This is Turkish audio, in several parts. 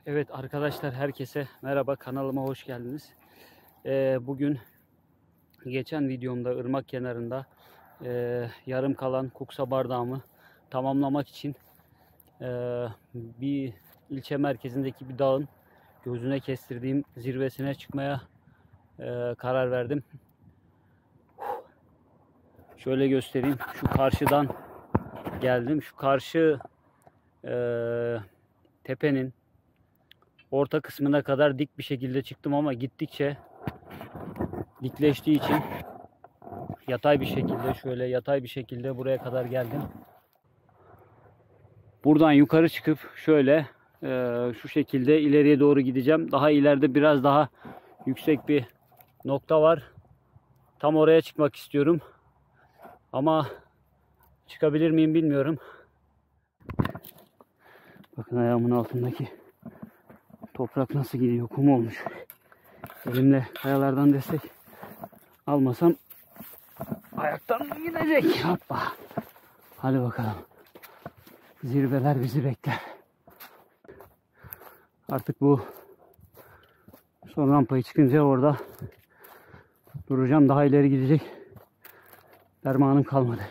Evet arkadaşlar, herkese merhaba, kanalıma hoş geldiniz. Bugün geçen videomda ırmak kenarında yarım kalan kuksa bardağımı tamamlamak için bir ilçe merkezindeki bir dağın gözüne kestirdiğim zirvesine çıkmaya karar verdim. Şöyle göstereyim, şu karşıdan geldim. Şu karşı tepenin orta kısmına kadar dik bir şekilde çıktım ama gittikçe dikleştiği için yatay bir şekilde buraya kadar geldim. Buradan yukarı çıkıp şöyle şu şekilde ileriye doğru gideceğim. Daha ileride biraz daha yüksek bir nokta var. Tam oraya çıkmak istiyorum. Ama çıkabilir miyim bilmiyorum. Bakın ayağımın altındaki toprak nasıl gidiyor, kum olmuş. Elimle kayalardan destek almasam ayaktan gidecek. Hoppa. Hadi bakalım. Zirveler bizi bekler. Artık bu son rampayı çıkınca orada duracağım. Daha ileri gidecek dermanım kalmadı.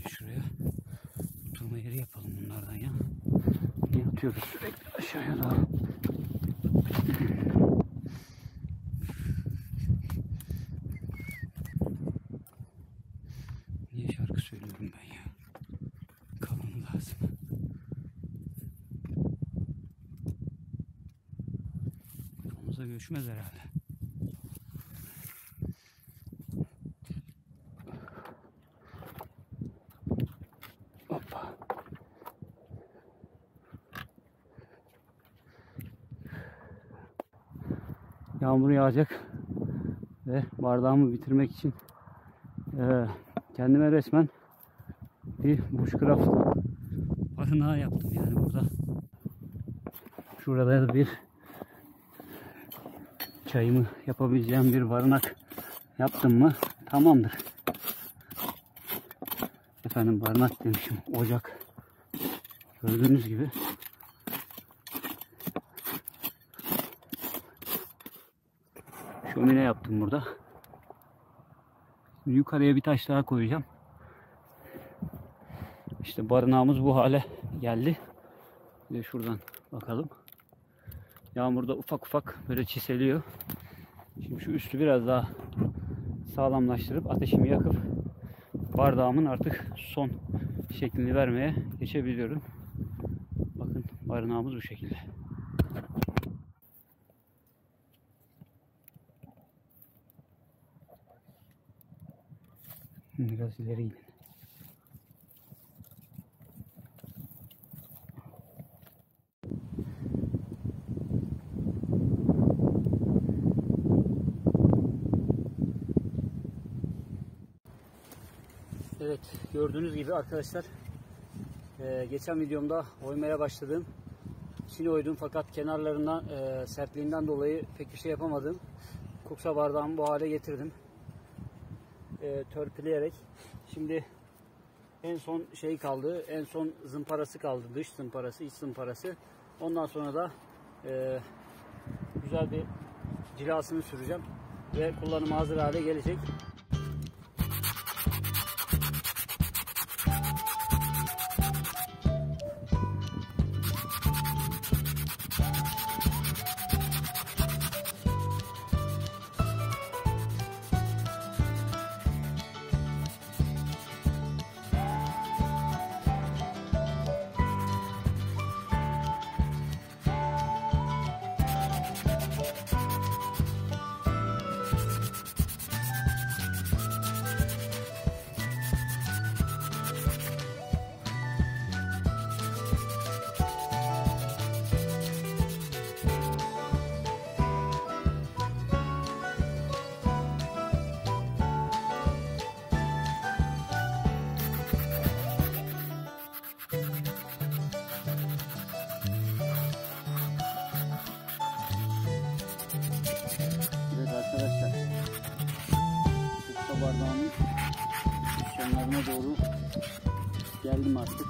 Şuraya oturma yeri yapalım bunlardan ya. Yatıyoruz sürekli aşağıya doğru. Niye şarkı söylüyorum ben ya? Kafam lazım. Kafamıza göçmez herhalde. Hoppa. Yağmur yağacak ve bardağımı bitirmek için kendime resmen bir bushcraft barınağı yaptım yani burada. Şurada da bir çayımı yapabileceğim bir barınak yaptım mı tamamdır. Efendim barınak demişim, ocak. Gördüğünüz gibi şömine yaptım burada. Yukarıya bir taş daha koyacağım. İşte barınağımız bu hale geldi. Bir de şuradan bakalım. Yağmurda ufak ufak böyle çiseliyor. Şimdi şu üstü biraz daha sağlamlaştırıp ateşimi yakıp bardağımın artık son şeklini vermeye geçebiliyorum. Bakın barınağımız bu şekilde. Biraz ileri gidin. Evet, gördüğünüz gibi arkadaşlar geçen videomda oymaya başladım. Çin oydum fakat kenarlarından sertliğinden dolayı pek bir şey yapamadım. Kuksa bardağımı bu hale getirdim. Törpüleyerek. Şimdi en son şey kaldı. En son zımparası kaldı. Dış zımparası, iç zımparası. Ondan sonra da güzel bir cilasını süreceğim ve kullanıma hazır hale gelecek. bardağının sonlarına doğru geldim artık.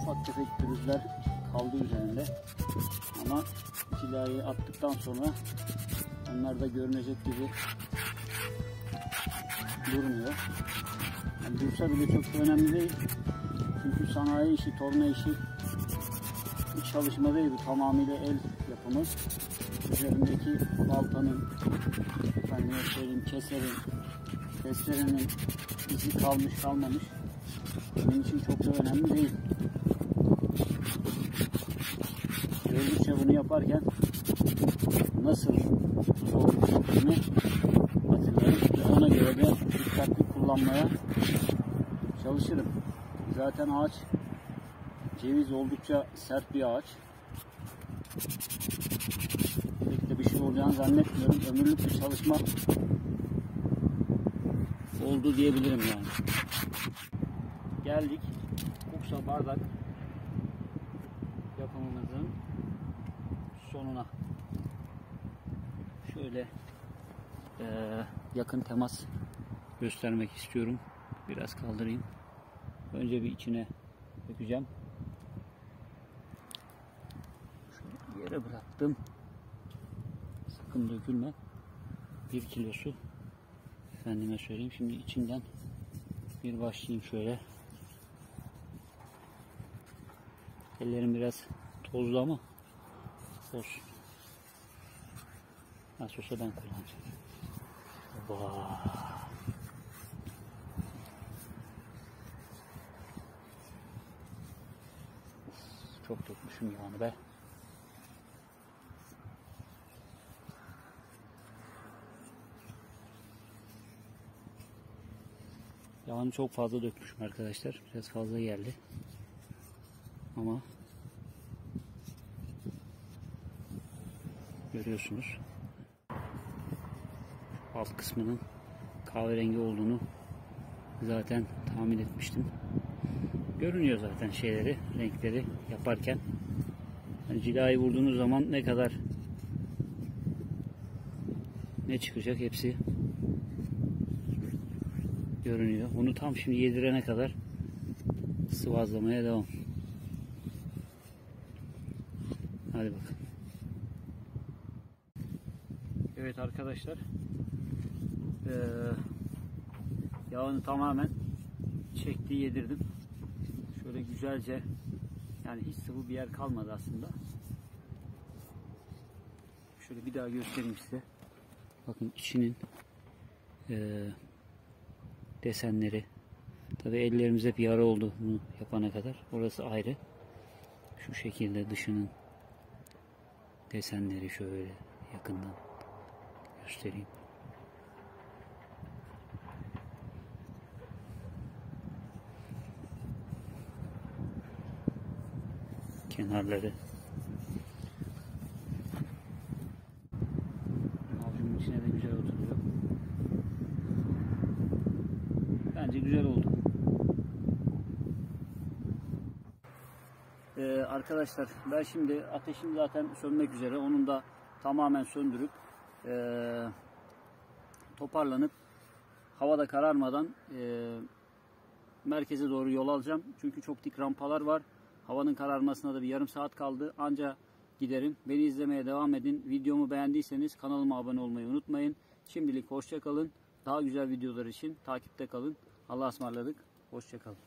Ufak tefek pürüzler kaldı üzerinde. Ama cilayı attıktan sonra onlar da görünecek gibi durmuyor. Yani dursa bile çok da önemli değil. Çünkü sanayi işi, torna işi bir çalışma değil, bu tamamıyla el yapımı. Üzerindeki baltanın, efendime söyleyeyim, keserin, testerenin izi kalmış kalmamış benim için çok da önemli değil. Gördükçe bunu yaparken nasıl zorluk çektiğimi hatırlarım ve ona göre de dikkatli kullanmaya çalışırım. Zaten ağaç, ceviz oldukça sert bir ağaç. Pek de bir şey olacağını zannetmiyorum. Ömürlük bir çalışma oldu diyebilirim yani. Geldik kuksa bardak yapımımızın sonuna. Şöyle yakın temas göstermek istiyorum. Biraz kaldırayım. Önce bir içine dökeceğim. Şöyle yere bıraktım. Sakın dökülme. 1 kilosu. Efendime söyleyeyim. Şimdi içinden bir başlayayım şöyle. Ellerim biraz tozlu ama olsun. Nasıl olsa ben kullanacağım. Vay. Çok dökmüşüm yağını be. Yağını çok fazla dökmüşüm arkadaşlar. Biraz fazla geldi. Ama görüyorsunuz. Alt kısmının kahverengi olduğunu zaten tahmin etmiştim. Görünüyor zaten şeyleri, renkleri yaparken. Yani cilayı vurduğunuz zaman ne kadar ne çıkacak hepsi görünüyor. Bunu tam şimdi yedirene kadar sıvazlamaya devam. Hadi bakalım. Evet arkadaşlar. Yağını tamamen çekti, yedirdim. Şöyle güzelce, yani hiç sıvı bir yer kalmadı aslında. Şöyle bir daha göstereyim size. Bakın içinin desenleri. Tabi ellerimiz hep yara oldu bunu yapana kadar. Orası ayrı. Şu şekilde dışının desenleri şöyle yakından göstereyim. Kenarları. Avucumun içine de güzel oturuyor. Bence güzel oldu. Arkadaşlar ben şimdi ateşim zaten sönmek üzere. Onun da tamamen söndürüp toparlanıp havada kararmadan merkeze doğru yol alacağım. Çünkü çok dik rampalar var. Havanın kararmasına da bir yarım saat kaldı. Anca giderim. Beni izlemeye devam edin. Videomu beğendiyseniz kanalıma abone olmayı unutmayın. Şimdilik hoşça kalın. Daha güzel videolar için takipte kalın. Allah'a ısmarladık. Hoşça kalın.